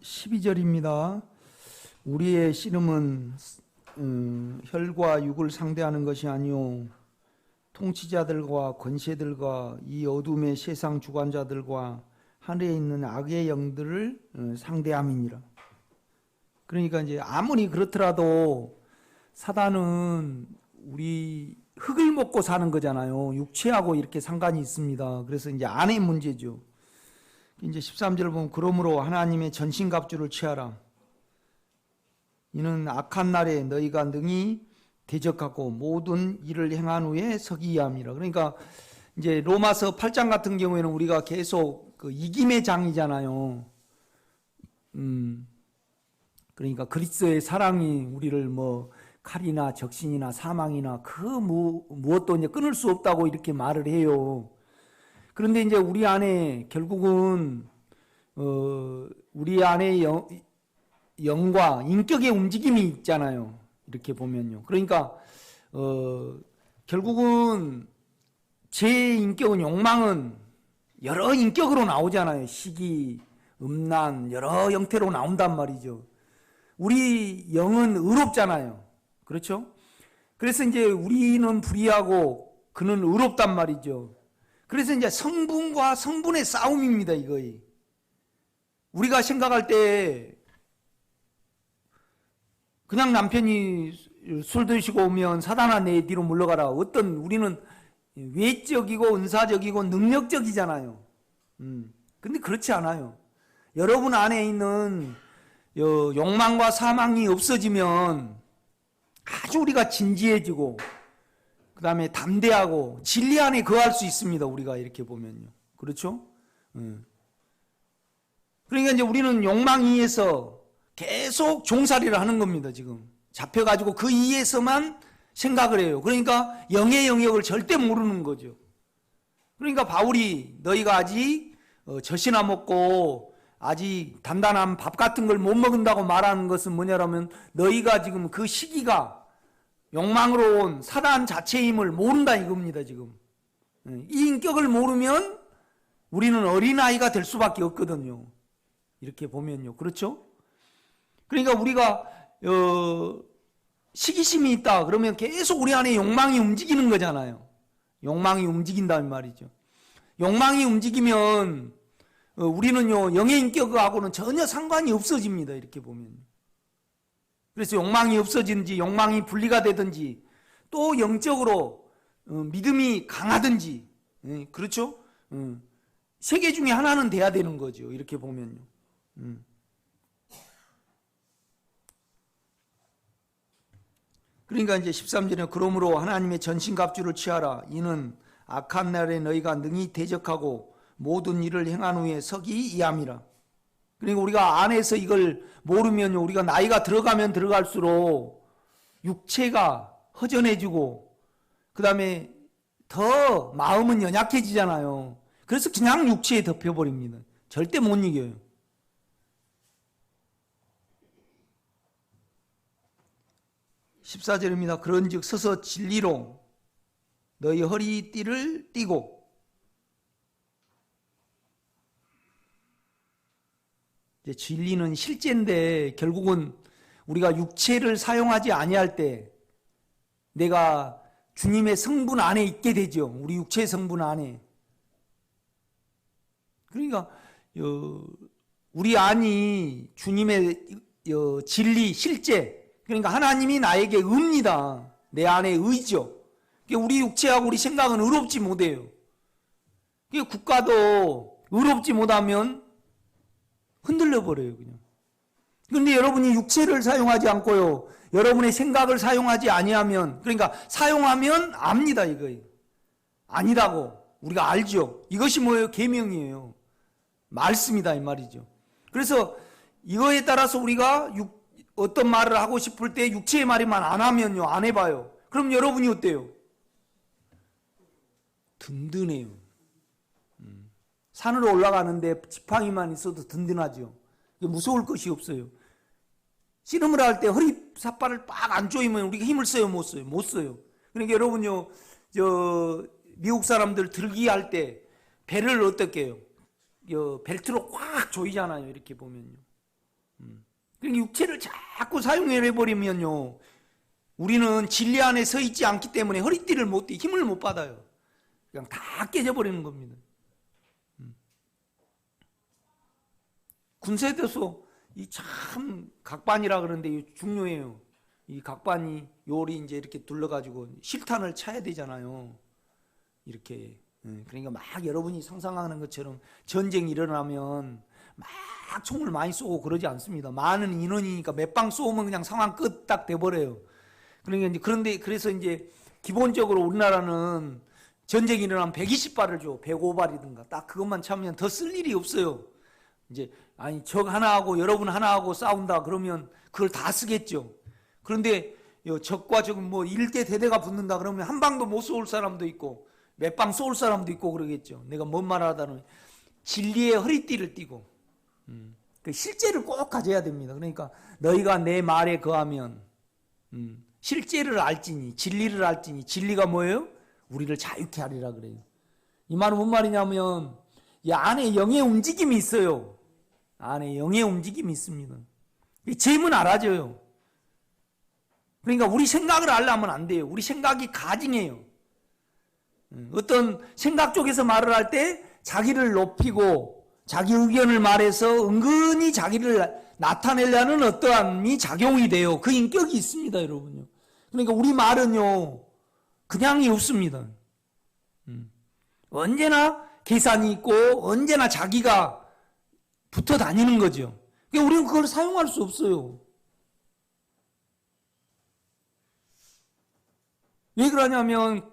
12절입니다. 우리의 씨름은 혈과 육을 상대하는 것이 아니요 통치자들과 권세들과 이 어둠의 세상 주관자들과 하늘에 있는 악의 영들을 상대함이니라. 그러니까 이제 아무리 그렇더라도 사단은 우리 흙을 먹고 사는 거잖아요. 육체하고 이렇게 상관이 있습니다. 그래서 이제 안의 문제죠. 이제 13절을 보면 그러므로 하나님의 전신갑주를 취하라. 이는 악한 날에 너희가 능히 대적하고 모든 일을 행한 후에 서기야 함이라. 그러니까 이제 로마서 8장 같은 경우에는 우리가 계속 그 이김의 장이잖아요. 그러니까 그리스도의 사랑이 우리를 뭐 칼이나 적신이나 사망이나 그 무엇도 이제 끊을 수 없다고 이렇게 말을 해요. 그런데 이제 우리 안에 결국은 우리 안에 영과 인격의 움직임이 있잖아요. 이렇게 보면요. 그러니까 결국은 제 인격은 욕망은 여러 인격으로 나오잖아요. 시기, 음란 여러 형태로 나온단 말이죠. 우리 영은 의롭잖아요. 그렇죠? 그래서 이제 우리는 불의하고 그는 의롭단 말이죠. 그래서 이제 성분과 성분의 싸움입니다, 이거이. 우리가 생각할 때 그냥 남편이 술 드시고 오면 사단아 내 뒤로 물러가라. 어떤 우리는 외적이고 은사적이고 능력적이잖아요. 근데 그렇지 않아요. 여러분 안에 있는 욕망과 사망이 없어지면 아주 우리가 진지해지고 그 다음에 담대하고 진리 안에 거할 수 있습니다. 우리가 이렇게 보면요. 그렇죠? 그러니까 이제 우리는 욕망 이에서 계속 종살이를 하는 겁니다. 지금 잡혀가지고 그 이에서만 생각을 해요. 그러니까 영의 영역을 절대 모르는 거죠. 그러니까 바울이 너희가 아직 젖이나 먹고 아직 단단한 밥 같은 걸 못 먹는다고 말하는 것은 뭐냐면 너희가 지금 그 시기가 욕망으로 온 사단 자체의 힘을 모른다 이겁니다. 지금 이 인격을 모르면 우리는 어린아이가 될 수밖에 없거든요. 이렇게 보면요. 그렇죠? 그러니까 우리가 시기심이 있다 그러면 계속 우리 안에 욕망이 움직이는 거잖아요. 욕망이 움직인다는 말이죠. 욕망이 움직이면 우리는요 영의 인격하고는 전혀 상관이 없어집니다. 이렇게 보면. 그래서 욕망이 없어지든지 욕망이 분리가 되든지 또 영적으로 믿음이 강하든지 그렇죠? 세 개 중에 하나는 돼야 되는 거죠. 이렇게 보면요. 그러니까 이제 13절에 그러므로 하나님의 전신갑주를 취하라. 이는 악한 날에 너희가 능히 대적하고 모든 일을 행한 후에 서기 이함이라. 그러니까 우리가 안에서 이걸 모르면요, 우리가 나이가 들어가면 들어갈수록 육체가 허전해지고 그 다음에 더 마음은 연약해지잖아요. 그래서 그냥 육체에 덮여버립니다. 절대 못 이겨요. (14절입니다) 그런즉 서서 진리로 너희 허리띠를 띠고. 이제 진리는 실제인데 결국은 우리가 육체를 사용하지 아니할 때 내가 주님의 성분 안에 있게 되죠. 우리 육체의 성분 안에. 그러니까 우리 안이 주님의 진리, 실제. 그러니까 하나님이 나에게 의입니다. 내 안에 의죠. 우리 육체하고 우리 생각은 의롭지 못해요. 국가도 의롭지 못하면 흔들려 버려요, 그냥. 그런데 여러분이 육체를 사용하지 않고요, 여러분의 생각을 사용하지 아니하면, 그러니까 사용하면 압니다, 이거예요. 아니라고 우리가 알죠. 이것이 뭐예요? 계명이에요. 말씀이다 이 말이죠. 그래서 이거에 따라서 우리가 어떤 말을 하고 싶을 때 육체의 말이만 안 하면요, 안 해봐요. 그럼 여러분이 어때요? 든든해요. 산으로 올라가는데 지팡이만 있어도 든든하죠. 무서울 것이 없어요. 씨름을 할 때 허리 삿발을 빡 안 조이면 우리가 힘을 써요, 못 써요? 못 써요. 그러니까 여러분요, 미국 사람들 들기 할 때 배를 어떻게 해요? 벨트로 꽉 조이잖아요. 이렇게 보면요. 그러니까 육체를 자꾸 사용해버리면요, 우리는 진리 안에 서 있지 않기 때문에 허리띠를 못 띠, 힘을 못 받아요. 그냥 다 깨져버리는 겁니다. 군세대소 이 참 각반이라 그러는데 중요해요. 이 각반이 요리 이제 이렇게 둘러가지고 실탄을 차야 되잖아요. 이렇게. 그러니까 막 여러분이 상상하는 것처럼 전쟁이 일어나면 막 총을 많이 쏘고 그러지 않습니다. 많은 인원이니까 몇 방 쏘면 그냥 상황 끝 딱 돼버려요. 그러니까 이제 그런데 그래서 이제 기본적으로 우리나라는 전쟁이 일어나면 120발을 줘. 105발이든가. 딱 그것만 참으면 더 쓸 일이 없어요. 이제 아니 적 하나하고 여러분 하나하고 싸운다 그러면 그걸 다 쓰겠죠. 그런데 적과 적 뭐 일대 대대가 붙는다 그러면 한 방도 못 쏠 사람도 있고 몇 방 쏠 사람도 있고 그러겠죠. 내가 뭔 말하다는 진리의 허리띠를 띠고 그 실제를 꼭 가져야 됩니다. 그러니까 너희가 내 말에 거하면 실제를 알지니 진리를 알지니 진리가 뭐예요? 우리를 자유케 하리라 그래요. 이 말은 뭔 말이냐면 이 안에 영의 움직임이 있어요. 안에 영의 움직임이 있습니다. 잼은 알아져요. 그러니까 우리 생각을 알려면 안 돼요. 우리 생각이 가증해요. 어떤 생각 쪽에서 말을 할 때 자기를 높이고 자기 의견을 말해서 은근히 자기를 나타내려는 어떠함이 작용이 돼요. 그 인격이 있습니다, 여러분요. 그러니까 우리 말은요, 그냥이 없습니다. 언제나 계산이 있고 언제나 자기가 붙어 다니는 거죠. 그러니까 우리는 그걸 사용할 수 없어요. 왜 그러냐면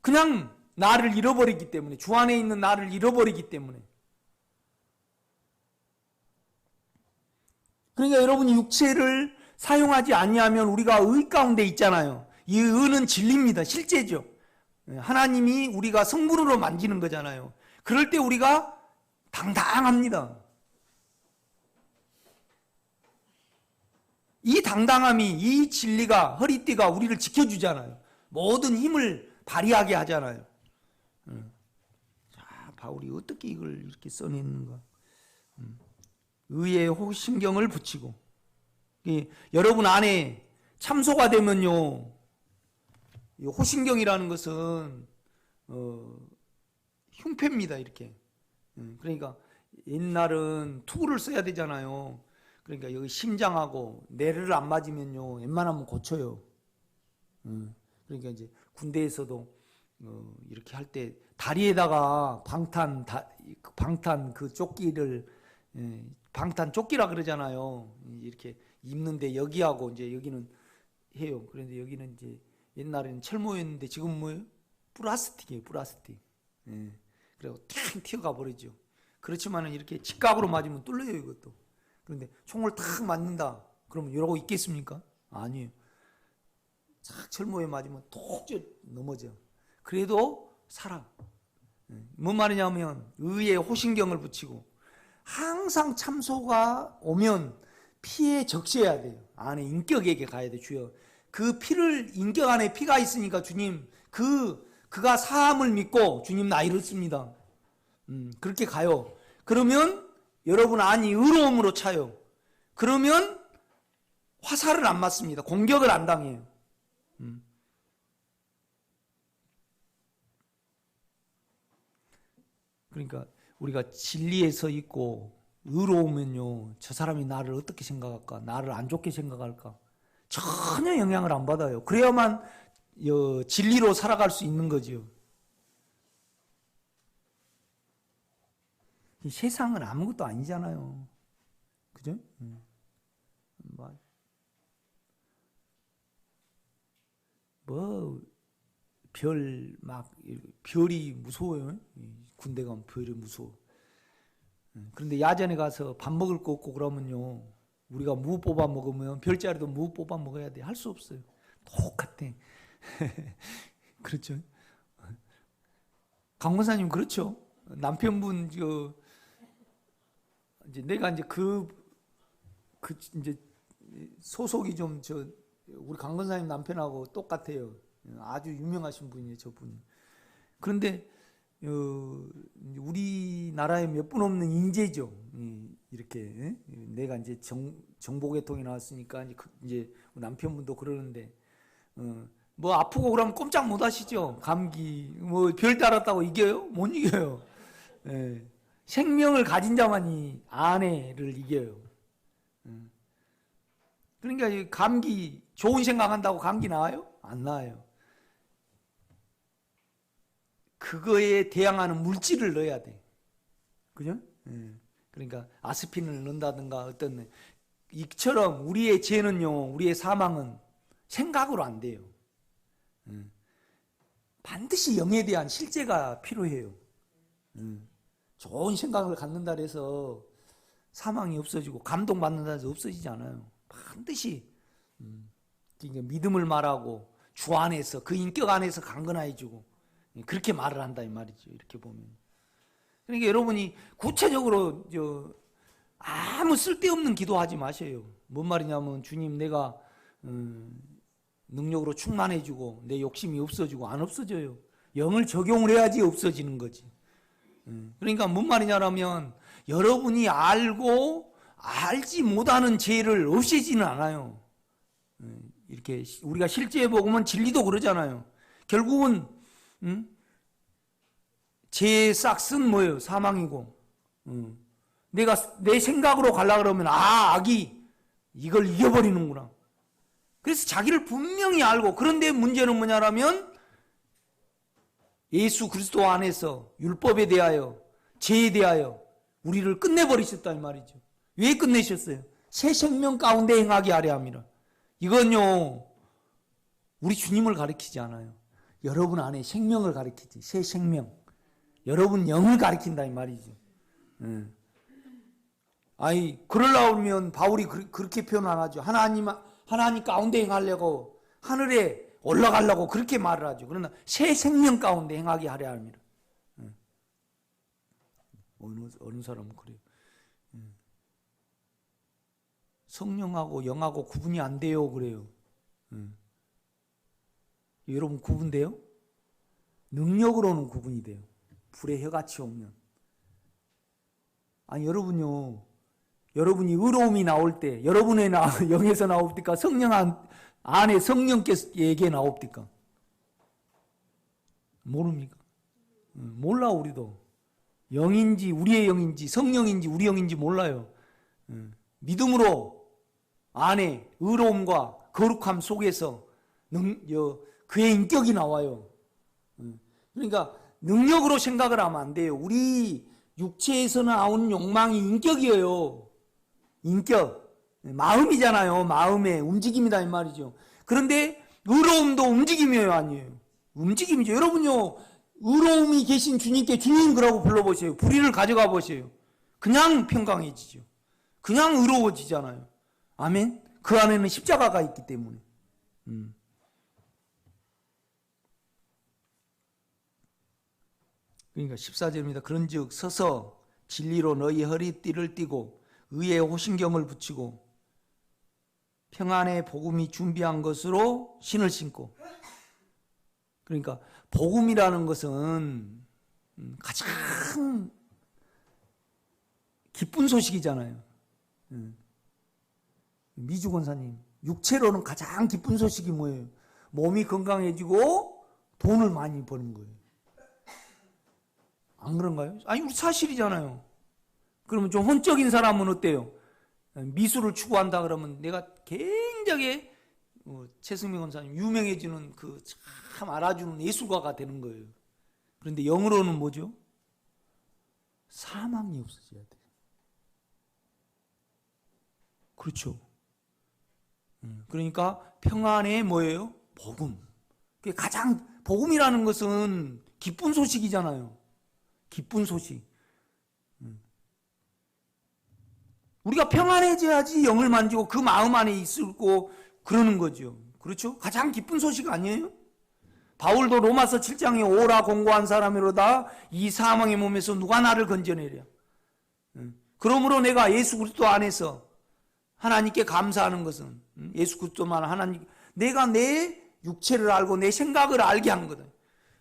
그냥 나를 잃어버리기 때문에, 주 안에 있는 나를 잃어버리기 때문에. 그러니까 여러분이 육체를 사용하지 아니하면 우리가 의 가운데 있잖아요. 이 의는 진리입니다. 실제죠. 하나님이 우리가 성분으로 만지는 거잖아요. 그럴 때 우리가 당당합니다. 이 당당함이, 이 진리가, 허리띠가 우리를 지켜주잖아요. 모든 힘을 발휘하게 하잖아요. 자, 바울이 어떻게 이걸 이렇게 써냈는가. 의의 호신경을 붙이고. 여러분 안에 참소가 되면요, 호신경이라는 것은 흉패입니다. 이렇게. 그러니까 옛날은 투구를 써야 되잖아요. 그러니까 여기 심장하고 뇌를 안 맞으면요, 웬만하면 고쳐요. 그러니까 이제 군대에서도 이렇게 할 때 다리에다가 방탄 그 조끼를, 방탄 조끼라 그러잖아요. 이렇게 입는데 여기하고 이제 여기는 해요. 그런데 여기는 이제 옛날에는 철모였는데 지금 뭐예요? 플라스틱이에요, 플라스틱. 그리고 탁 튀어가 버리죠. 그렇지만은 이렇게 직각으로 맞으면 뚫려요, 이것도. 그런데 총을 탁 맞는다. 그러면 이러고 있겠습니까? 아니에요. 착 철모에 맞으면 톡 넘어져. 그래도 살아. 뭔 말이냐면 의에 호신경을 붙이고 항상 참소가 오면 피에 적셔야 돼요. 안에 인격에게 가야 돼. 주여 그 피를, 인격 안에 피가 있으니까 주님 그가 사함을 믿고 주님 나 이렇습니다. 그렇게 가요. 그러면 여러분 안이 의로움으로 차요. 그러면 화살을 안 맞습니다. 공격을 안 당해요. 그러니까 우리가 진리에 서 있고 의로우면요, 저 사람이 나를 어떻게 생각할까? 나를 안 좋게 생각할까? 전혀 영향을 안 받아요. 그래야만 진리로 살아갈 수 있는 거죠. 이 세상은 아무것도 아니잖아요. 그죠? 별이 무서워요. 군대 가면 별이 무서워. 그런데 야전에 가서 밥 먹을 거 없고 그러면요, 우리가 무 뽑아 먹으면 별자리도 무 뽑아 먹어야 돼. 할 수 없어요. 똑같아. 그렇죠? 강권사님 그렇죠? 남편분 이제 내가 이제 이제 소속이 좀 우리 강권사님 남편하고 똑같아요. 아주 유명하신 분이에요, 저분이. 그런데 우리나라에 몇 분 없는 인재죠. 이렇게 내가 이제 정보계통에 나왔으니까 이제 남편분도 그러는데 뭐 아프고 그러면 꼼짝 못 하시죠. 감기 뭐 별 달았다고 이겨요? 못 이겨요. 예. 생명을 가진 자만이 아내를 이겨요. 그러니까 이 감기 좋은 생각한다고 감기 나아요? 안 나아요. 그거에 대항하는 물질을 넣어야 돼. 그죠? 예. 그러니까 아스피린을 넣는다든가 어떤 이처럼 우리의 죄는요, 우리의 사망은 생각으로 안 돼요. 반드시 영에 대한 실제가 필요해요. 좋은 생각을 갖는다 해서 사망이 없어지고 감동받는다 해서 없어지지 않아요. 반드시 그러니까 믿음을 말하고 주 안에서 그 인격 안에서 강건해지고 그렇게 말을 한다 이 말이죠. 이렇게 보면. 그러니까 여러분이 구체적으로 아무 쓸데없는 기도하지 마세요. 뭔 말이냐면 주님 내가 능력으로 충만해지고 내 욕심이 없어지고 안 없어져요. 영을 적용을 해야지 없어지는 거지. 그러니까 뭔 말이냐면 여러분이 알고 알지 못하는 죄를 없애지는 않아요. 이렇게 우리가 실제에 보면 진리도 그러잖아요. 결국은 죄의 싹은 뭐예요? 사망이고. 내가 내 생각으로 가려고 그러면 악이 이걸 이겨버리는구나. 그래서 자기를 분명히 알고, 그런데 문제는 뭐냐라면 예수 그리스도 안에서 율법에 대하여 죄에 대하여 우리를 끝내버리셨다 이 말이죠. 왜 끝내셨어요? 새 생명 가운데 행하게 하려 함이라. 이건요 우리 주님을 가리키지 않아요. 여러분 안에 생명을 가리키지. 새 생명. 여러분 영을 가리킨다 이 말이죠. 아니 그러려고 하면 바울이 그렇게 표현 안 하죠. 하나님 가운데 행하려고 하늘에 올라가려고 그렇게 말을 하죠. 그러나 새 생명 가운데 행하게 하려 합니다. 어느 사람은 그래요. 성령하고 영하고 구분이 안 돼요 그래요. 여러분 구분돼요? 능력으로는 구분이 돼요. 불의 혀같이 오면. 아니 여러분요, 여러분이 의로움이 나올 때, 여러분의 영에서 나옵니까? 성령 안에 성령께서에게 나옵니까? 모릅니까? 몰라 우리도. 영인지 우리의 영인지 성령인지 우리 영인지 몰라요. 믿음으로 안에 의로움과 거룩함 속에서 그의 인격이 나와요. 그러니까 능력으로 생각을 하면 안 돼요. 우리 육체에서 나오는 욕망이 인격이에요. 인격. 마음이잖아요. 마음의 움직임이다 이 말이죠. 그런데 의로움도 움직임이에요 아니에요? 움직임이죠. 여러분요 의로움이 계신 주님께 주님 그라고 불러보세요. 불의를 가져가 보세요. 그냥 평강해지죠. 그냥 의로워지잖아요. 아멘. 그 안에는 십자가가 있기 때문에. 그러니까 14절입니다. 그런즉 서서 진리로 너희 허리띠를 띠고 의의 호신경을 붙이고 평안의 복음이 준비한 것으로 신을 신고. 그러니까 복음이라는 것은 가장 기쁜 소식이잖아요. 미주 권사님, 육체로는 가장 기쁜 소식이 뭐예요? 몸이 건강해지고 돈을 많이 버는 거예요. 안 그런가요? 아니 우리 사실이잖아요. 그러면 좀 혼적인 사람은 어때요? 미술을 추구한다 그러면 내가 굉장히 최승민 권사님 유명해지는 그 참 알아주는 예술가가 되는 거예요. 그런데 영으로는 뭐죠? 사망이 없어져야 돼요. 그렇죠. 그러니까 평안의 뭐예요? 복음. 가장 복음이라는 것은 기쁜 소식이잖아요. 기쁜 소식. 우리가 평안해져야지 영을 만지고 그 마음 안에 있고 그러는 거죠. 그렇죠? 가장 기쁜 소식 아니에요? 바울도 로마서 7장에 오라 공고한 사람이로다 이 사망의 몸에서 누가 나를 건져내랴. 그러므로 내가 예수 그리스도 안에서 하나님께 감사하는 것은 예수 그리스도만 하나님, 내가 내 육체를 알고 내 생각을 알게 한 거다.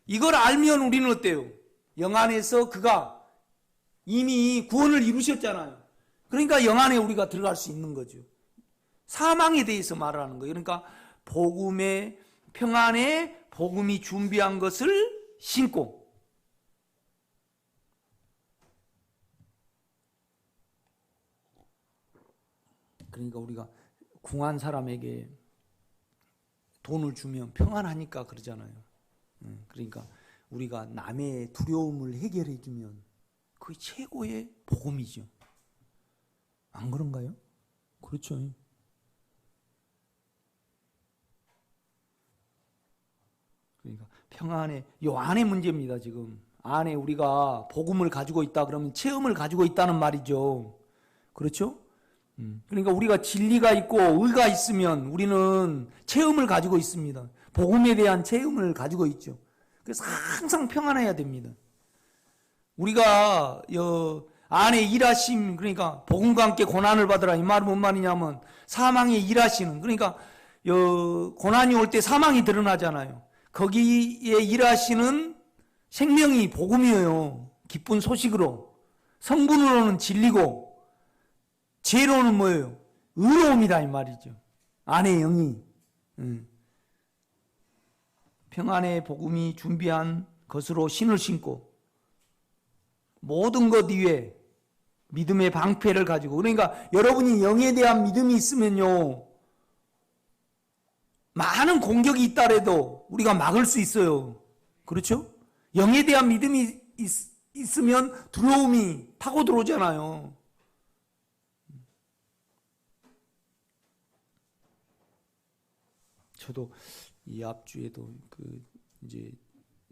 이걸 알면 우리는 어때요? 영 안에서 그가 이미 구원을 이루셨잖아요. 그러니까 영 안에 우리가 들어갈 수 있는 거죠. 사망에 대해서 말하는 거예요. 그러니까 복음의 평안에 복음이 준비한 것을 신고, 그러니까 우리가 궁한 사람에게 돈을 주면 평안하니까 그러잖아요. 그러니까 우리가 남의 두려움을 해결해 주면 그게 최고의 복음이죠. 안 그런가요? 그렇죠. 그러니까 평안에, 요 안에 문제입니다. 지금 안에 우리가 복음을 가지고 있다 그러면 체험을 가지고 있다는 말이죠. 그렇죠? 그러니까 우리가 진리가 있고 의가 있으면 우리는 체험을 가지고 있습니다. 복음에 대한 체험을 가지고 있죠. 그래서 항상 평안해야 됩니다. 우리가 안에 일하심, 그러니까 복음과 함께 고난을 받으라, 이 말은 뭔 말이냐면 사망에 일하시는, 그러니까 고난이 올 때 사망이 드러나잖아요. 거기에 일하시는 생명이 복음이에요. 기쁜 소식으로. 성분으로는 진리고 죄로는 뭐예요? 의로움이다 이 말이죠. 안의 영이. 평안의 복음이 준비한 것으로 신을 신고 모든 것 위에 믿음의 방패를 가지고, 그러니까 여러분이 영에 대한 믿음이 있으면요, 많은 공격이 있다래도 우리가 막을 수 있어요. 그렇죠? 영에 대한 믿음이 있으면 두려움이 파고 들어오잖아요. 저도 이 앞주에도 이제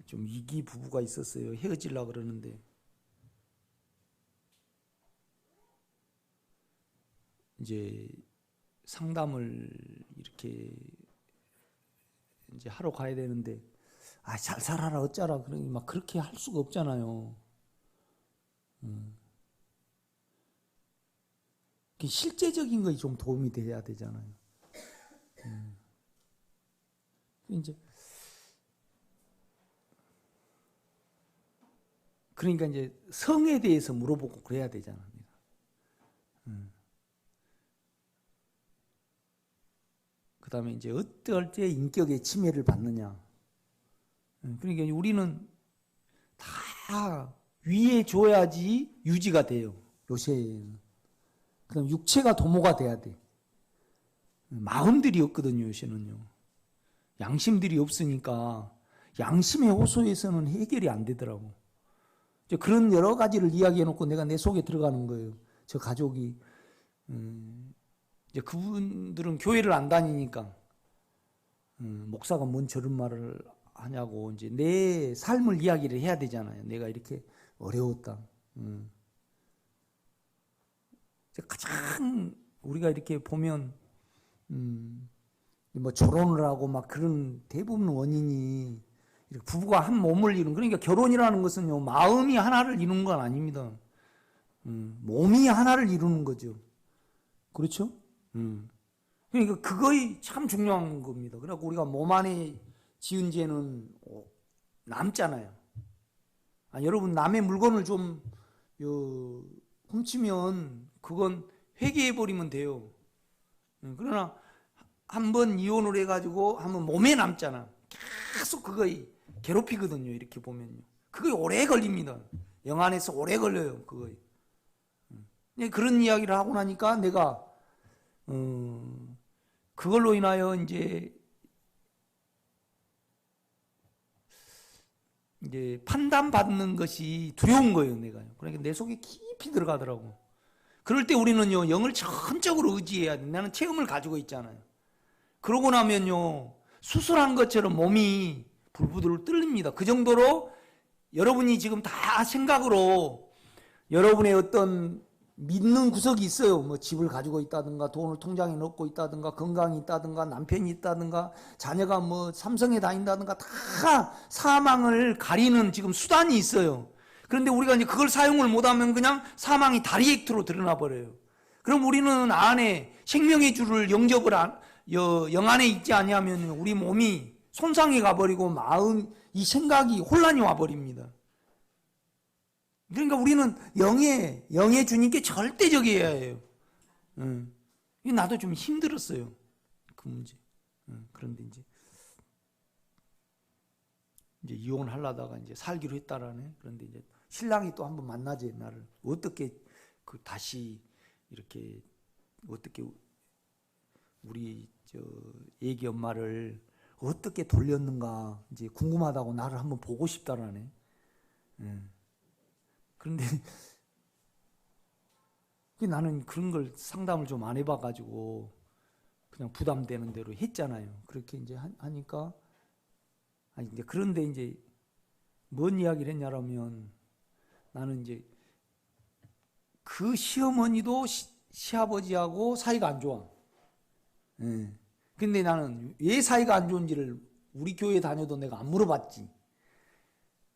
좀 위기 부부가 있었어요. 헤어지려고 그러는데 이제 상담을 이렇게 이제 하러 가야 되는데, 잘 살아라 어쩌라 그러니 막 그렇게 할 수가 없잖아요. 실제적인 것이 좀 도움이 돼야 되잖아요. 이제 그러니까 이제 성에 대해서 물어보고 그래야 되잖아요. 그 다음에 이제 어떨 때 인격의 침해를 받느냐. 그러니까 우리는 다 위에 줘야지 유지가 돼요. 요새는. 그 다음에 육체가 도모가 돼야 돼. 마음들이 없거든요, 요새는요. 양심들이 없으니까 양심의 호소에서는 해결이 안 되더라고. 이제 그런 여러 가지를 이야기해놓고 내가 내 속에 들어가는 거예요. 저 가족이 이제 그분들은 교회를 안 다니니까 목사가 뭔 저런 말을 하냐고 이제 내 삶을 이야기를 해야 되잖아요. 내가 이렇게 어려웠다. 가장 우리가 이렇게 보면 뭐 결혼을 하고 막 그런 대부분 원인이 이렇게 부부가 한 몸을 이루는, 그러니까 결혼이라는 것은요 마음이 하나를 이루는 건 아닙니다. 몸이 하나를 이루는 거죠. 그렇죠? 그러니까 그거이 참 중요한 겁니다. 그래서 우리가 몸 안에 지은 죄는 남잖아요. 여러분 남의 물건을 좀 훔치면 그건 회개해버리면 돼요. 그러나 한번 이혼을 해가지고 한번 몸에 남잖아. 계속 그거이 괴롭히거든요. 이렇게 보면요. 그거이 오래 걸립니다. 영 안에서 오래 걸려요. 그거이. 그런 이야기를 하고 나니까 내가 그걸로 인하여 이제 판단받는 것이 두려운 거예요, 내가요. 그러니까 내 속에 깊이 들어가더라고. 그럴 때 우리는요, 영을 전적으로 의지해야 돼. 나는 체험을 가지고 있잖아요. 그러고 나면요, 수술한 것처럼 몸이 불부들 뚫립니다. 그 정도로 여러분이 지금 다 생각으로 여러분의 어떤 믿는 구석이 있어요. 뭐 집을 가지고 있다든가, 돈을 통장에 넣고 있다든가, 건강이 있다든가, 남편이 있다든가, 자녀가 뭐 삼성에 다닌다든가, 다 사망을 가리는 지금 수단이 있어요. 그런데 우리가 이제 그걸 사용을 못하면 그냥 사망이 다이렉트로 드러나 버려요. 그럼 우리는 안에 생명의 줄을 영접을 영 안에 있지 아니하면 우리 몸이 손상해 가버리고 마음, 이 생각이 혼란이 와버립니다. 그러니까 우리는 영의 주님께 절대적이어야 해요. 나도 좀 힘들었어요. 그 문제. 그런데 이제 이혼하려다가 이제 살기로 했다라네. 그런데 이제 신랑이 또 한번 만나지, 나를. 어떻게 다시 이렇게 어떻게 우리 애기 엄마를 어떻게 돌렸는가 이제 궁금하다고 나를 한번 보고 싶다라네. 그런데 나는 그런 걸 상담을 좀 안 해봐가지고 그냥 부담되는 대로 했잖아요. 그렇게 이제 하니까 이제 그런데 이제 뭔 이야기를 했냐면 나는 이제 그 시어머니도 시아버지하고 사이가 안 좋아. 근데 나는 왜 사이가 안 좋은지를 우리 교회 다녀도 내가 안 물어봤지.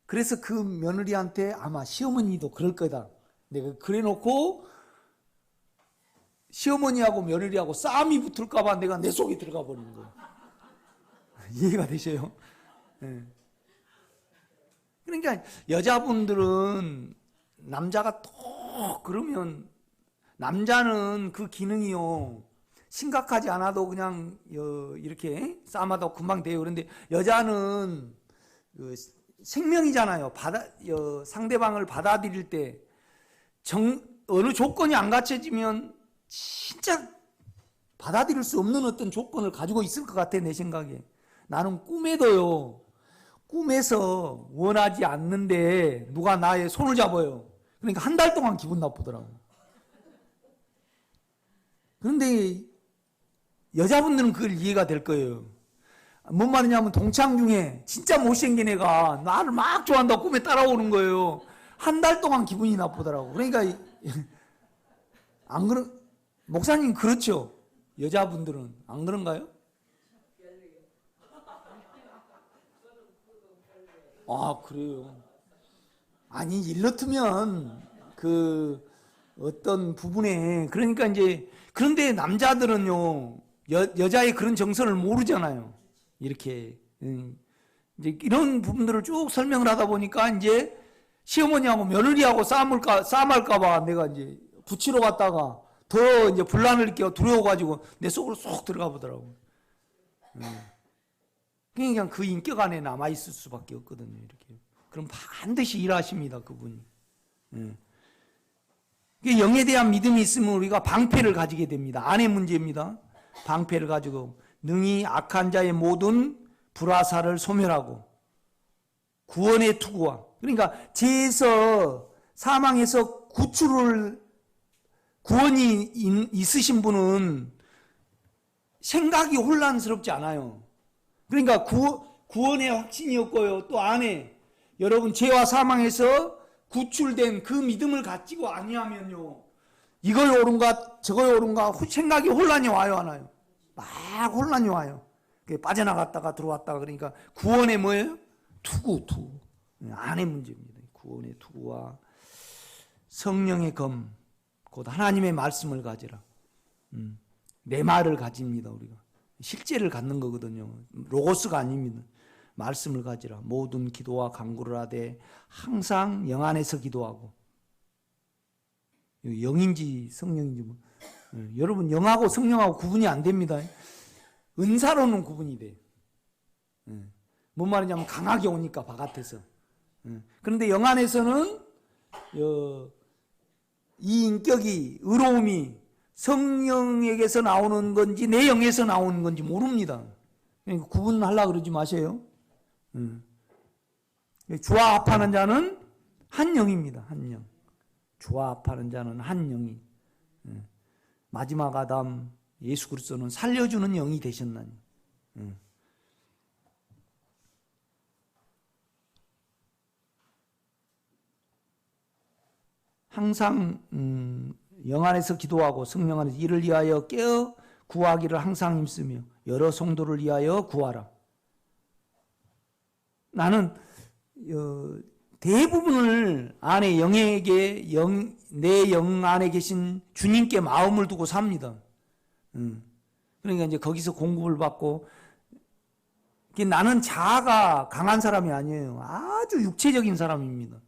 그래서 그 며느리한테 아마 시어머니도 그럴 거다. 내가 그래 놓고 시어머니하고 며느리하고 싸움이 붙을까봐 내가 내 속에 들어가 버리는 거예요. 이해가 되셔요? 그러니까 여자분들은 남자가 또 그러면 남자는 그 기능이요 심각하지 않아도 그냥 이렇게 싸움하다 금방 돼요. 그런데 여자는 생명이잖아요. 상대방을 받아들일 때 어느 조건이 안 갖춰지면 진짜 받아들일 수 없는 어떤 조건을 가지고 있을 것 같아, 내 생각에. 나는 꿈에서 원하지 않는데 누가 나의 손을 잡아요. 그러니까 한 달 동안 기분 나쁘더라고. 그런데 여자분들은 그걸 이해가 될 거예요. 뭔 말이냐면 동창 중에 진짜 못생긴 애가 나를 막 좋아한다고 꿈에 따라오는 거예요. 한 달 동안 기분이 나쁘더라고. 그러니까 안 그런 목사님 그렇죠? 여자분들은 안 그런가요? 아, 그래요. 아니, 이렇다면 어떤 부분에 그러니까 이제 그런데 남자들은요 여자의 그런 정서를 모르잖아요. 이렇게 이제 이런 부분들을 쭉 설명을 하다 보니까 이제 시어머니하고 며느리하고 싸움할까봐 내가 이제 붙이러 갔다가 더 이제 분란을 일으켜 두려워가지고 내 속으로 쏙 들어가 보더라고. 그냥 그 인격 안에 남아 있을 수밖에 없거든요. 이렇게. 그럼 반드시 일하십니다, 그분이. 영에 대한 믿음이 있으면 우리가 방패를 가지게 됩니다. 안의 문제입니다. 방패를 가지고 능히 악한 자의 모든 불화살을 소멸하고 구원의 투구와 그러니까 죄에서 사망에서 구원이 있으신 분은 생각이 혼란스럽지 않아요. 그러니까 구원의 확신이 없고요. 또 안에 여러분 죄와 사망에서 구출된 그 믿음을 가지고 아니하면요. 이걸 옳은가 저걸 옳은가 생각이 혼란이 와요, 안 와요? 막 혼란이 와요. 빠져나갔다가 들어왔다가 그러니까 구원의 뭐예요? 투구. 안의 문제입니다. 구원의 투구와 성령의 검, 곧 하나님의 말씀을 가지라. 내 말을 가집니다, 우리가. 실제를 갖는 거거든요. 로고스가 아닙니다. 말씀을 가지라. 모든 기도와 간구를 하되 항상 영 안에서 기도하고. 영인지 성령인지 뭐. 여러분 영하고 성령하고 구분이 안 됩니다. 은사로는 구분이 돼요. 뭔 말이냐면 강하게 오니까 바깥에서. 그런데 영 안에서는 이 인격이 의로움이 성령에게서 나오는 건지 내 영에서 나오는 건지 모릅니다. 그러니까 구분하려고 그러지 마세요. 주와 합하는 자는 한 영입니다. 한 영. 주와 합하는 자는 한 영이. 마지막 아담 예수 그리스도는 살려주는 영이 되셨나니. 항상 영 안에서 기도하고 성령 안에서 이를 위하여 깨어 구하기를 항상 힘쓰며 여러 성도를 위하여 구하라. 나는 대부분을 안에 내 영 안에 계신 주님께 마음을 두고 삽니다. 그러니까 이제 거기서 공급을 받고 나는 자아가 강한 사람이 아니에요. 아주 육체적인 사람입니다.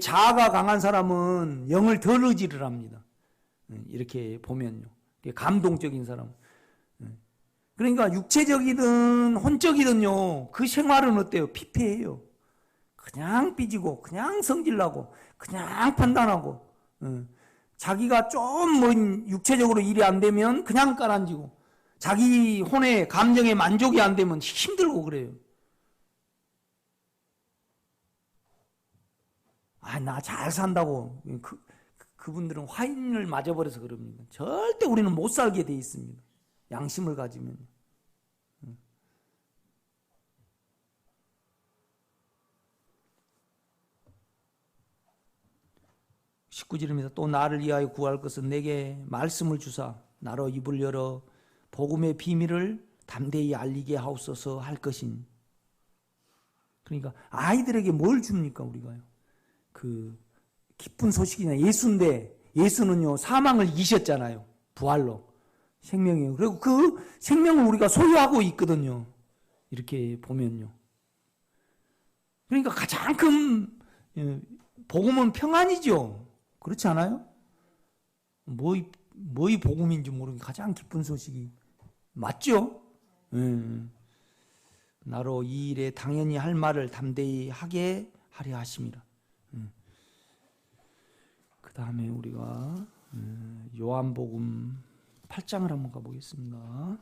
자아가 강한 사람은 영을 덜 의지를 합니다. 이렇게 보면요. 감동적인 사람. 그러니까 육체적이든 혼적이든요. 그 생활은 어때요? 피폐해요. 그냥 삐지고 그냥 성질나고 그냥 판단하고 자기가 좀 뭐 육체적으로 일이 안 되면 그냥 깔아앉고 자기 혼의 감정에 만족이 안 되면 힘들고 그래요. 나 잘 산다고 그분들은 화인을 맞아버려서 그럽니다. 절대 우리는 못 살게 돼 있습니다. 양심을 가지면. 19절입니다. 또 나를 위하여 구할 것은 내게 말씀을 주사 나로 입을 열어 복음의 비밀을 담대히 알리게 하옵소서 할 것이니. 그러니까 아이들에게 뭘 줍니까 우리가요? 그 기쁜 소식이냐. 예수인데 예수는요 사망을 이기셨잖아요. 부활로 생명이에요. 그리고 그 생명을 우리가 소유하고 있거든요. 이렇게 보면요. 그러니까 가장 큰 복음은 평안이죠. 그렇지 않아요? 뭐이 복음인지 모르게 가장 기쁜 소식이 맞죠? 나로 이 일에 당연히 할 말을 담대히 하게 하려 하심이라. 그 다음에 우리가 요한복음 8장을 한번 가보겠습니다.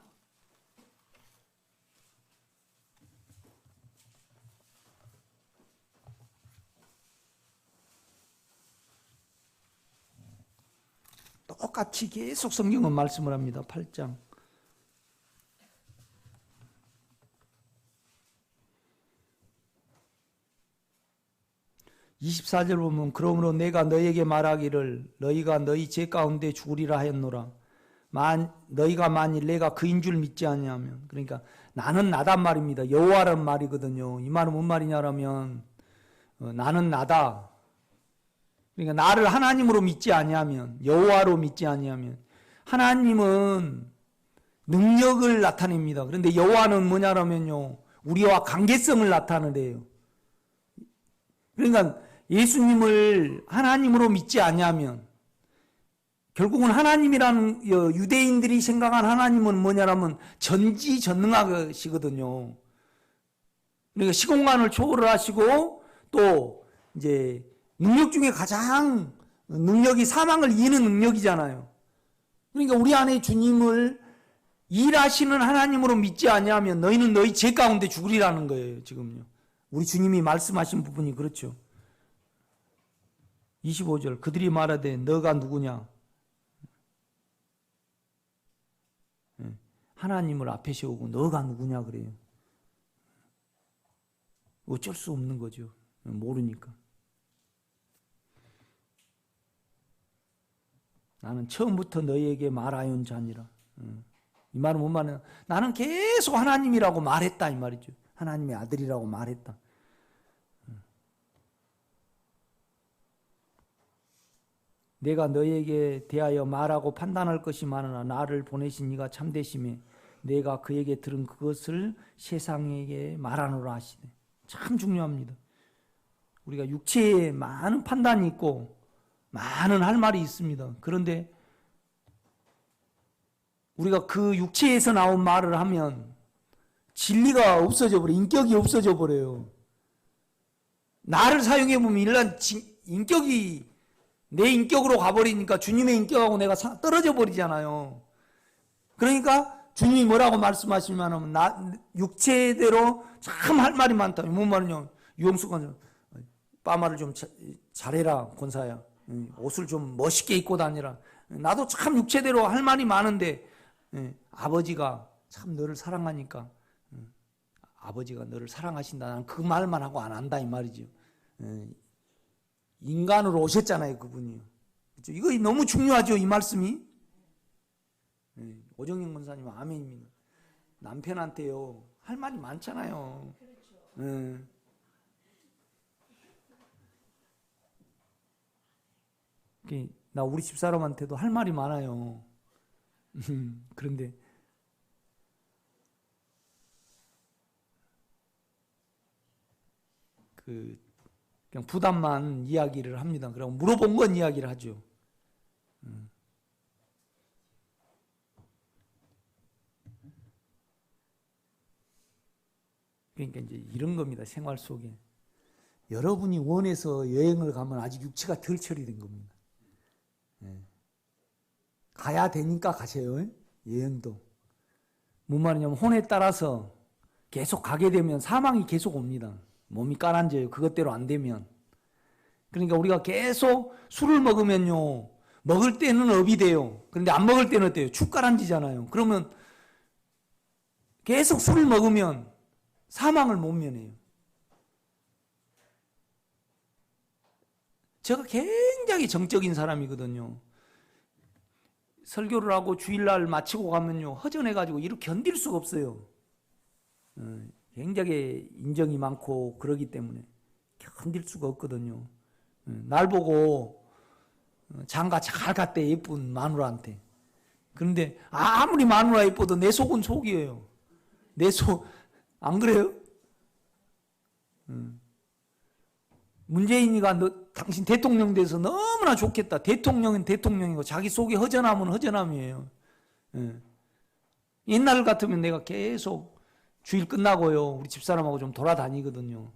똑같이 계속 성경은 말씀을 합니다. 8장. 24절 보면 그러므로 내가 너희에게 말하기를 너희가 너희 죄 가운데 죽으리라 하였노라. 너희가 만일 내가 그인 줄 믿지 않냐면, 그러니까 나는 나단 말입니다. 여호와라는 말이거든요. 이 말은 뭔 말이냐면 나는 나다. 그러니까 나를 하나님으로 믿지 아니하면, 여호와로 믿지 아니하면, 하나님은 능력을 나타냅니다. 그런데 여호와는 뭐냐면요, 우리와 관계성을 나타내래요. 그러니까 예수님을 하나님으로 믿지 아니하면, 결국은 하나님이라는 유대인들이 생각한 하나님은 뭐냐면 전지전능하시거든요. 그러니까 시공간을 초월을 하시고 또 이제 능력 중에 가장 능력이 사망을 이기는 능력이잖아요. 그러니까 우리 안에 주님을 일하시는 하나님으로 믿지 아니하면 너희는 너희 죄 가운데 죽으리라는 거예요. 지금요. 우리 주님이 말씀하신 부분이 그렇죠. 25절 그들이 말하되 너가 누구냐? 하나님을 앞에 세우고 너가 누구냐 그래요. 어쩔 수 없는 거죠. 모르니까. 나는 처음부터 너희에게 말하yon 자니라. 이 말은 뭔 말이냐? 나는 계속 하나님이라고 말했다 이 말이죠. 하나님의 아들이라고 말했다. 내가 너희에게 대하여 말하고 판단할 것이 많으나 나를 보내신 이가 참되심에 내가 그에게 들은 그것을 세상에게 말하노라 하시네. 참 중요합니다. 우리가 육체에 많은 판단이 있고 많은 할 말이 있습니다. 그런데 우리가 그 육체에서 나온 말을 하면 진리가 없어져 버려요. 인격이 없어져 버려요. 나를 사용해 보면 일단 인격이 내 인격으로 가버리니까 주님의 인격하고 내가 떨어져 버리잖아요. 그러니까 주님이 뭐라고 말씀하시면 육체대로 참 할 말이 많다. 뭔 말이냐? 유영수가 빠마를 좀 잘해라 권사야. 옷을 좀 멋있게 입고 다니라. 나도 참 육체대로 할 말이 많은데 아버지가 참 너를 사랑하니까 아버지가 너를 사랑하신다. 난 그 말만 하고 안 한다 이 말이죠. 인간으로 오셨잖아요 그분이. 그렇죠? 이거 너무 중요하죠 이 말씀이. 오정영 권사님 아멘입니다. 남편한테요 할 말이 많잖아요. 나 우리 집사람한테도 할 말이 많아요. 그런데 그냥 부담만 이야기를 합니다. 그리고 물어본 건 이야기를 하죠. 그러니까 이제 이런 겁니다. 생활 속에. 여러분이 원해서 여행을 가면 아직 육체가 덜 처리된 겁니다. 가야 되니까 가세요. 여행도. 뭔 말이냐면 혼에 따라서 계속 가게 되면 사망이 계속 옵니다. 몸이 가라앉아요. 그것대로 안 되면. 그러니까 우리가 계속 술을 먹으면요. 먹을 때는 업이 돼요. 그런데 안 먹을 때는 어때요? 축 가라앉잖아요. 그러면 계속 술을 먹으면 사망을 못 면해요. 제가 굉장히 정적인 사람이거든요. 설교를 하고 주일날 마치고 가면요. 허전해가지고 이렇게 견딜 수가 없어요. 굉장히 인정이 많고 그러기 때문에 견딜 수가 없거든요. 날 보고 장가 잘 갔대, 예쁜 마누라한테. 그런데 아무리 마누라 예뻐도 내 속은 속이에요. 내 속, 안 그래요? 문재인이가 당신 대통령 돼서 너무나 좋겠다. 대통령은 대통령이고 자기 속이 허전하면 허전함이에요. 옛날 같으면 내가 계속 주일 끝나고요. 우리 집사람하고 좀 돌아다니거든요.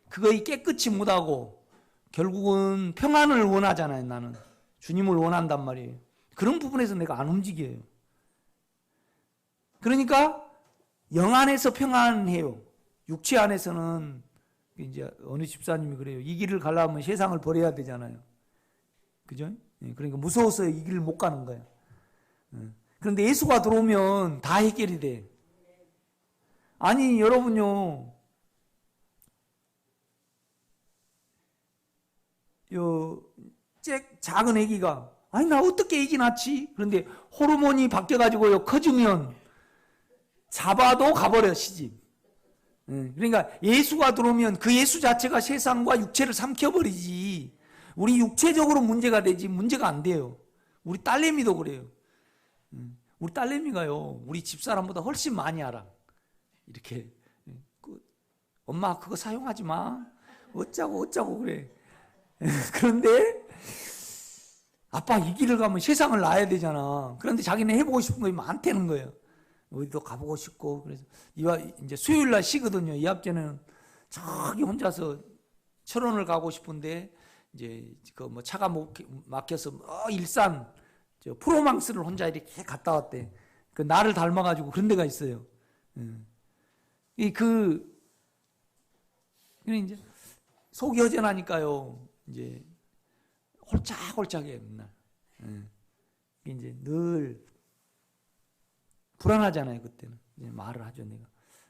그거 깨끗이 못하고 결국은 평안을 원하잖아요. 나는 주님을 원한단 말이에요. 그런 부분에서 내가 안 움직여요. 그러니까 영 안에서 평안해요. 육체 안에서는 이제 어느 집사님이 그래요. 이 길을 가려면 세상을 버려야 되잖아요. 그죠? 그러니까 무서워서 이 길을 못 가는 거예요. 그런데 예수가 들어오면 다 해결이 돼. 아니 여러분요. 작은 아기가 아니 나 어떻게 아기 낳지? 그런데 호르몬이 바뀌어가지고요 커지면 잡아도 가버려 시집. 그러니까 예수가 들어오면 그 예수 자체가 세상과 육체를 삼켜버리지. 우리 육체적으로 문제가 되지 문제가 안 돼요. 우리 딸내미도 그래요. 우리 딸내미가요 우리 집사람보다 훨씬 많이 알아. 이렇게 엄마 그거 사용하지 마. 어쩌고 그래. 그런데 아빠 이 길을 가면 세상을 놔야 되잖아. 그런데 자기는 해보고 싶은 거 많다는 거예요. 어디도 가보고 싶고. 그래서 이제 수요일 날 쉬거든요. 이 앞전에는 저기 혼자서 철원을 가고 싶은데 이제 그 뭐 차가 막혀서 일산 프로망스를 혼자 이렇게 갔다 왔대. 그 나를 닮아가지고 그런 데가 있어요. 이제 속이 허전하니까요. 이제 홀짝홀짝해 맨날. 이제 늘 불안하잖아요. 그때는 이제 말을 하죠. 내가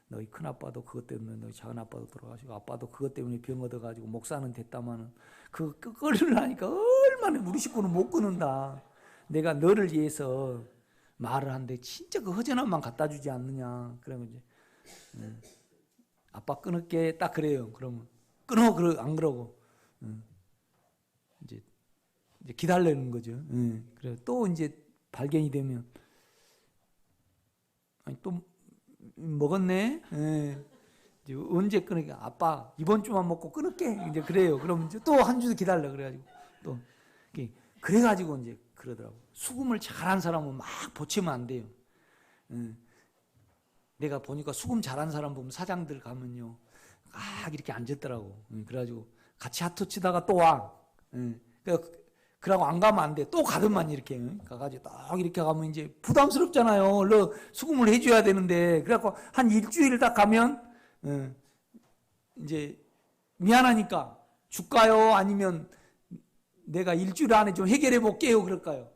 너희 큰 아빠도 그것 때문에 너희 작은 아빠도 돌아가시고 아빠도 그것 때문에 병 얻어가지고 목사는 됐다마는 그 끊으려니까 얼마나 우리 식구는 못 끊는다. 내가 너를 위해서 말을 하는데 진짜 그 허전함만 갖다 주지 않느냐. 그러면 이제 아빠 끊을게 딱 그래요. 그러면 끊어 안 그러고 이제 기다리는 거죠. 그래 또 이제 발견이 되면 아니 또 먹었네. 이제 언제 끊을까? 아빠 이번 주만 먹고 끊을게. 이제 그래요. 그럼 이제 또 한 주 기다려 그래가지고 또 그래가지고 이제 그러더라고. 수금을 잘한 사람은 막 보채면 안 돼요. 내가 보니까 수금 잘한 사람 보면 사장들 가면요, 막 이렇게 앉았더라고. 그래가지고 같이 하트 치다가 또 와. 그러고 안 가면 안 돼. 또 가더만 이렇게 가가지고 딱 이렇게 가면 이제 부담스럽잖아요. 너 수금을 해줘야 되는데. 그래갖고 한 일주일 딱 가면 이제 미안하니까 줄까요? 아니면 내가 일주일 안에 좀 해결해 볼게요. 그럴까요?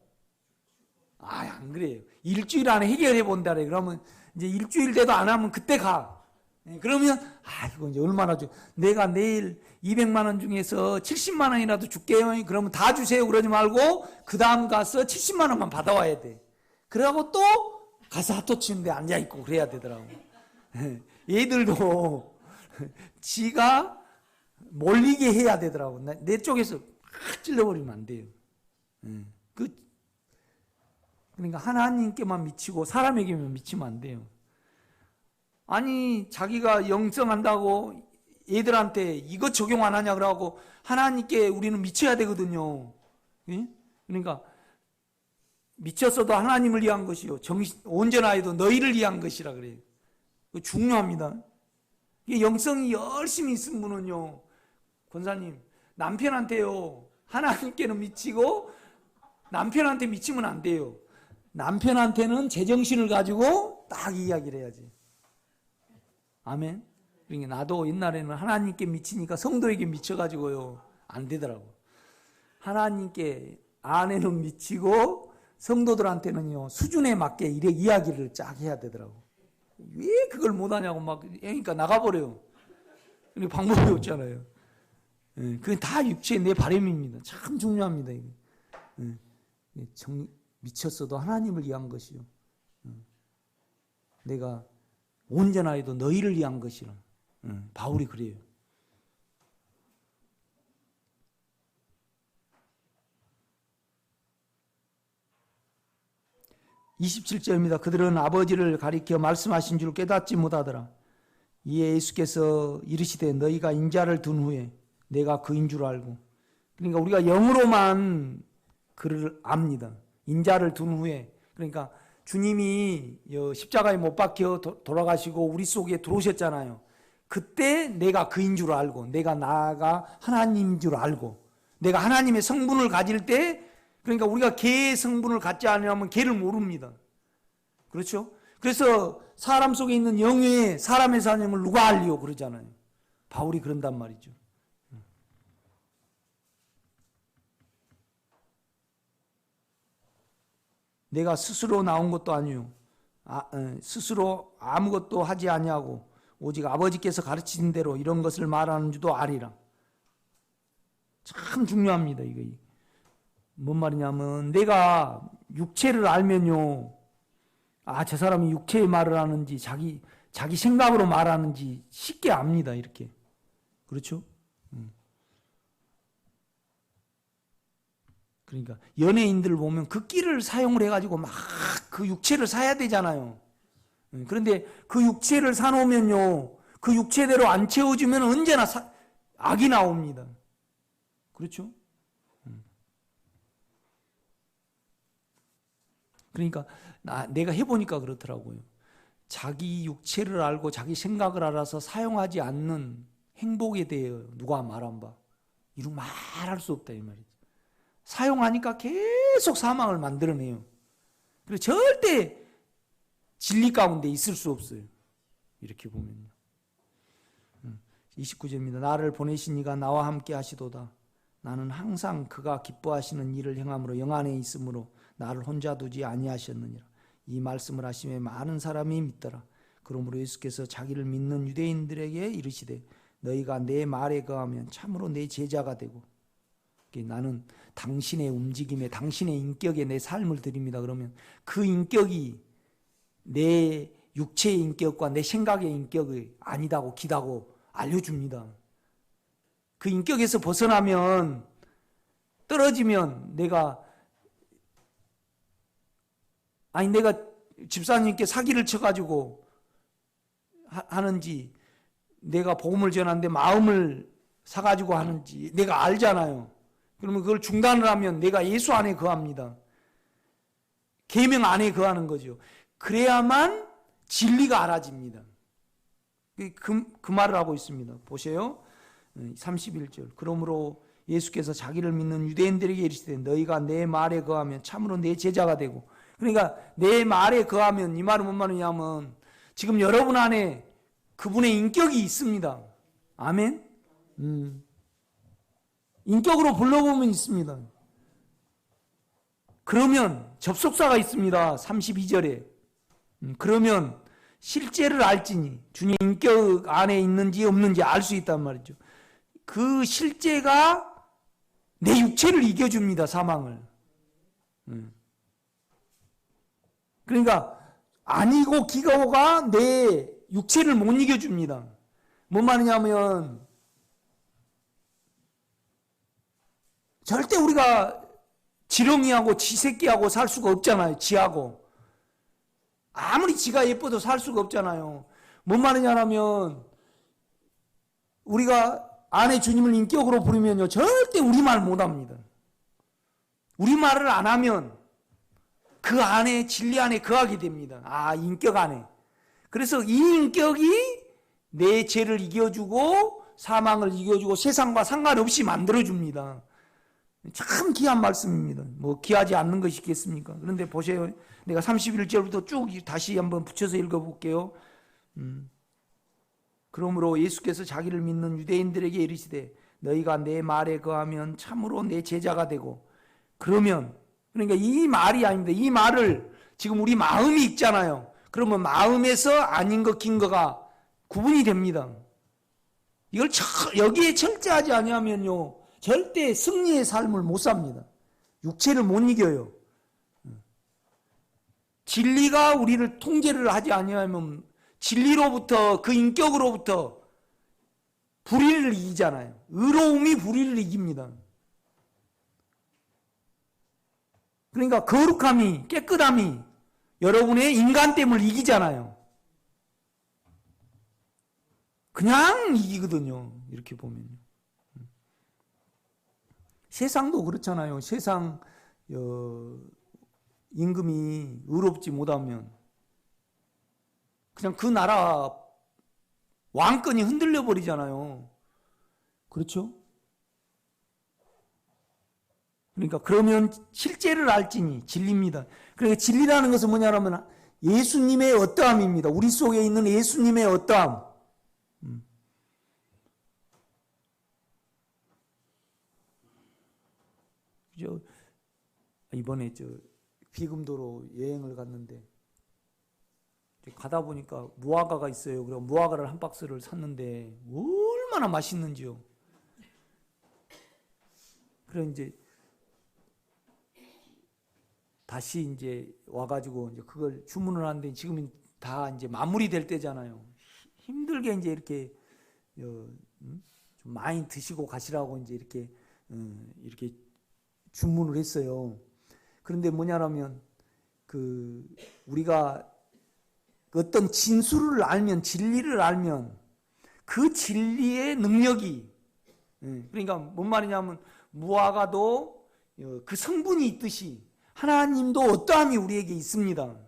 안 그래요. 일주일 안에 해결해 본다래. 그러면 이제 일주일 돼도 안 하면 그때 가. 그러면 이거 이제 얼마나 줘. 내가 내일 200만 원 중에서 70만 원이라도 줄게요. 그러면 다 주세요. 그러지 말고 그 다음 가서 70만 원만 받아와야 돼. 그러고 또 가서 핫도 치는데 앉아있고 그래야 되더라고. 얘들도 지가 몰리게 해야 되더라고. 내 쪽에서 확 찔러버리면 안 돼요. 그러니까 하나님께만 미치고 사람에게만 미치면 안 돼요. 아니 자기가 영성한다고 애들한테 이것 적용 안 하냐 그러고 하나님께 우리는 미쳐야 되거든요. 예? 그러니까 미쳤어도 하나님을 위한 것이요. 온전하여도 너희를 위한 것이라 그래요. 중요합니다. 영성이 열심히 있은 분은요, 권사님, 남편한테요, 하나님께는 미치고 남편한테 미치면 안 돼요. 남편한테는 제정신을 가지고 딱 이야기를 해야지. 아멘. 그러니까 나도 옛날에는 하나님께 미치니까 성도에게 미쳐가지고요, 안 되더라고. 하나님께 아내는 미치고 성도들한테는요, 수준에 맞게 이야기를 쫙 해야 되더라고. 왜 그걸 못하냐고 막 그러니까 나가버려요. 그러니까 방법이 없잖아요. 예, 그게 다 육체의 내 바람입니다. 참 중요합니다. 이게. 예, 미쳤어도 하나님을 위한 것이요. 내가 온전하여도 너희를 위한 것이라. 바울이 그래요. (27절입니다) 그들은 아버지를 가리켜 말씀하신 줄 깨닫지 못하더라. 이에 예수께서 이르시되 너희가 인자를 둔 후에 내가 그인 줄 알고. 그러니까 우리가 영으로만 그를 압니다. 인자를 둔 후에. 그러니까 주님이 십자가에 못 박혀 돌아가시고 우리 속에 들어오셨잖아요. 그때 내가 그인 줄 알고, 내가 나가 하나님인 줄 알고, 내가 하나님의 성분을 가질 때, 그러니까 우리가 개의 성분을 갖지 않으면 개를 모릅니다. 그렇죠? 그래서 사람 속에 있는 영의 사람의 사명을 누가 알리요 그러잖아요. 바울이 그런단 말이죠. 내가 스스로 나온 것도 아니요, 스스로 아무것도 하지 아니하고 오직 아버지께서 가르치신 대로 이런 것을 말하는 줄도 아리라. 참 중요합니다. 이거 뭔 말이냐면, 내가 육체를 알면요, 저 사람이 육체의 말을 하는지 자기 생각으로 말하는지 쉽게 압니다. 이렇게. 그렇죠? 그러니까 연예인들 보면 그 끼를 사용을 해가지고 막 그 육체를 사야 되잖아요. 그런데 그 육체를 사놓으면요, 그 육체대로 안 채워주면 언제나 악이 나옵니다. 그렇죠? 그러니까 내가 해보니까 그렇더라고요. 자기 육체를 알고 자기 생각을 알아서 사용하지 않는 행복에 대해 누가 말한 바 이런 말할 수 없다 이 말이죠. 사용하니까 계속 사망을 만들어내요. 그리고 절대 진리 가운데 있을 수 없어요. 이렇게 보면요. 29절입니다. 나를 보내신 이가 나와 함께 하시도다. 나는 항상 그가 기뻐하시는 일을 행함으로 영 안에 있으므로 나를 혼자 두지 아니하셨느니라. 이 말씀을 하시며 많은 사람이 믿더라. 그러므로 예수께서 자기를 믿는 유대인들에게 이르시되 너희가 내 말에 거하면 참으로 내 제자가 되고. 나는 당신의 움직임에 당신의 인격에 내 삶을 드립니다. 그러면 그 인격이 내 육체의 인격과 내 생각의 인격이 아니다고 기다고 알려줍니다. 그 인격에서 벗어나면, 떨어지면 내가 집사님께 사기를 쳐가지고 하는지, 내가 복음을 전하는데 마음을 사가지고 하는지 내가 알잖아요. 그러면 그걸 중단을 하면 내가 예수 안에 거합니다. 계명 안에 거하는 거죠. 그래야만 진리가 알아집니다. 그 말을 하고 있습니다. 보세요. 31절. 그러므로 예수께서 자기를 믿는 유대인들에게 이르시되 너희가 내 말에 거하면 참으로 내 제자가 되고. 그러니까 내 말에 거하면, 이 말은 뭔 말이냐면 지금 여러분 안에 그분의 인격이 있습니다. 아멘. 인격으로 불러보면 있습니다. 그러면 접속사가 있습니다. 32절에. 그러면 실제를 알지니, 주님 인격 안에 있는지 없는지 알 수 있단 말이죠. 그 실제가 내 육체를 이겨줍니다. 사망을. 그러니까 아니고 기가오가 내 육체를 못 이겨줍니다. 뭔 말이냐면 절대 우리가 지렁이하고 지새끼하고 살 수가 없잖아요. 지하고. 아무리 지가 예뻐도 살 수가 없잖아요. 뭔 말이냐면 우리가 안에 주님을 인격으로 부르면요, 절대 우리말 못합니다. 우리말을 안 하면 그 안에, 진리 안에 거하게 됩니다. 인격 안에. 그래서 이 인격이 내 죄를 이겨주고 사망을 이겨주고 세상과 상관없이 만들어줍니다. 참 귀한 말씀입니다. 뭐 귀하지 않는 것이 있겠습니까? 그런데 보세요. 내가 31절부터 쭉 다시 한번 붙여서 읽어볼게요. 그러므로 예수께서 자기를 믿는 유대인들에게 이르시되 너희가 내 말에 거하면 참으로 내 제자가 되고, 그러면, 그러니까 이 말이 아닙니다. 이 말을 지금 우리 마음이 읽잖아요. 그러면 마음에서 아닌 것 긴 거가 구분이 됩니다. 이걸 여기에 철저하지 아니하면요, 절대 승리의 삶을 못 삽니다. 육체를 못 이겨요. 진리가 우리를 통제를 하지 아니하면 진리로부터, 그 인격으로부터 불의를 이기잖아요. 의로움이 불의를 이깁니다. 그러니까 거룩함이, 깨끗함이 여러분의 인간됨을 이기잖아요. 그냥 이기거든요. 이렇게 보면요. 세상도 그렇잖아요. 세상 임금이 의롭지 못하면 그냥 그 나라 왕권이 흔들려 버리잖아요. 그렇죠? 그러니까 그러면 실제를 알지니 진리입니다. 그러니까 진리라는 것은 뭐냐면 예수님의 어떠함입니다. 우리 속에 있는 예수님의 어떠함. 이번에 비금도로 여행을 갔는데 가다 보니까 무화과가 있어요. 그래서 무화과를 한 박스를 샀는데 얼마나 맛있는지요. 그래 이제 다시 이제 와가지고 이제 그걸 주문을 하는데 지금 다 이제 마무리될 때잖아요. 힘들게 이제 이렇게 좀 많이 드시고 가시라고 이제 이렇게 주문을 했어요. 그런데 뭐냐면 우리가 어떤 진술을 알면, 진리를 알면 그 진리의 능력이, 그러니까 뭔 말이냐면 무화과도 그 성분이 있듯이 하나님도 어떠함이 우리에게 있습니다.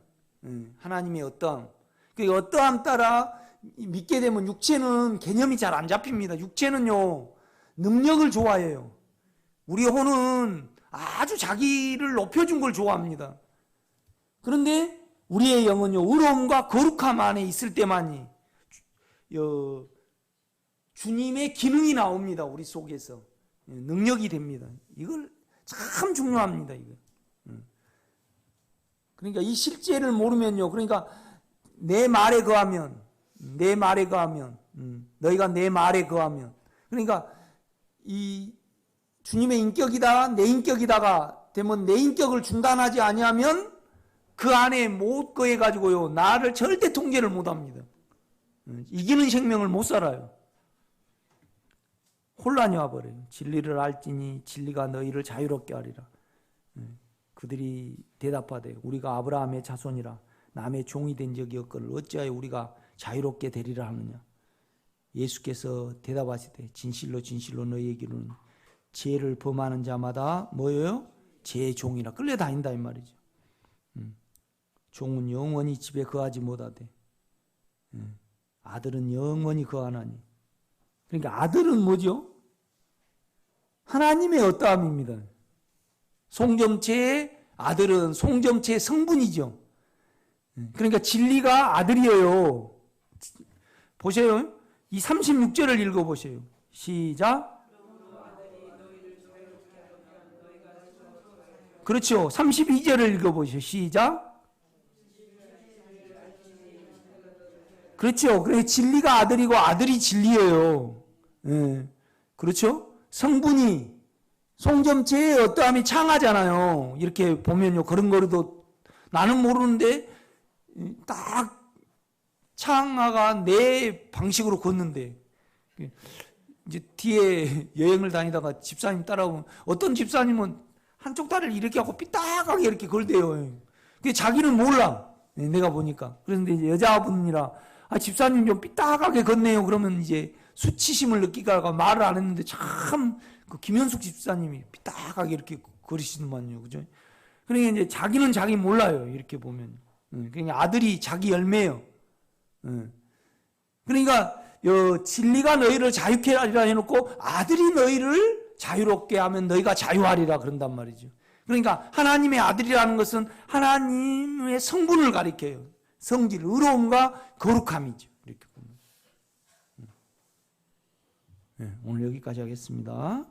하나님의 어떠함. 그 어떠함 따라 믿게 되면 육체는 개념이 잘 안 잡힙니다. 육체는요, 능력을 좋아해요. 우리 혼은 아주 자기를 높여준 걸 좋아합니다. 그런데 우리의 영은요, 의로움과 거룩함 안에 있을 때만이 주님의 기능이 나옵니다. 우리 속에서 능력이 됩니다. 이걸 참 중요합니다. 이거. 그러니까 이 실제를 모르면요, 그러니까 내 말에 거하면 너희가 내 말에 거하면, 그러니까 이 주님의 인격이다 내 인격이다가 되면 내 인격을 중단하지 아니하면 그 안에 못 거해가지고요, 나를 절대 통제를 못합니다. 이기는 생명을 못 살아요. 혼란이 와버려요. 진리를 알지니 진리가 너희를 자유롭게 하리라. 그들이 대답하되 우리가 아브라함의 자손이라 남의 종이 된 적이 없거늘 어찌하여 우리가 자유롭게 되리라 하느냐. 예수께서 대답하시되 진실로 진실로 너희에게 이르노니 죄를 범하는 자마다 뭐예요? 죄의 종이라 끌려다닌다 이 말이죠. 종은 영원히 집에 거하지 못하되 아들은 영원히 거하나니. 그러니까 아들은 뭐죠? 하나님의 어떠함입니다. 송점체의 아들은 송점체의 성분이죠. 그러니까 진리가 아들이에요. 보세요. 이 36절을 읽어보세요. 시작. 그렇죠. 32절을 읽어보세요. 시작. 그렇죠. 그래 진리가 아들이고 아들이 진리예요. 그렇죠. 성분이 송점체의 어떠함이 창하잖아요. 이렇게 보면요, 걸음걸이도 나는 모르는데 딱 창하가 내 방식으로 걷는데, 이제 뒤에 여행을 다니다가 집사님 따라오면 어떤 집사님은 한쪽 다리를 이렇게 하고 삐딱하게 이렇게 걸대요. 그게 자기는 몰라. 내가 보니까. 그런데 이제 여자분이라 집사님 좀 삐딱하게 걷네요. 그러면 이제 수치심을 느끼다가 말을 안 했는데 참 그 김현숙 집사님이 삐딱하게 이렇게 그러시더만요. 그죠? 그러니까 이제 자기는 자기 몰라요. 이렇게 보면. 그러니까 아들이 자기 열매예요. 그러니까 진리가 너희를 자유케 하리라 해놓고 아들이 너희를 자유롭게 하면 너희가 자유하리라 그런단 말이죠. 그러니까 하나님의 아들이라는 것은 하나님의 성분을 가리켜요. 성질, 의로움과 거룩함이죠. 이렇게 보면. 오늘 여기까지 하겠습니다.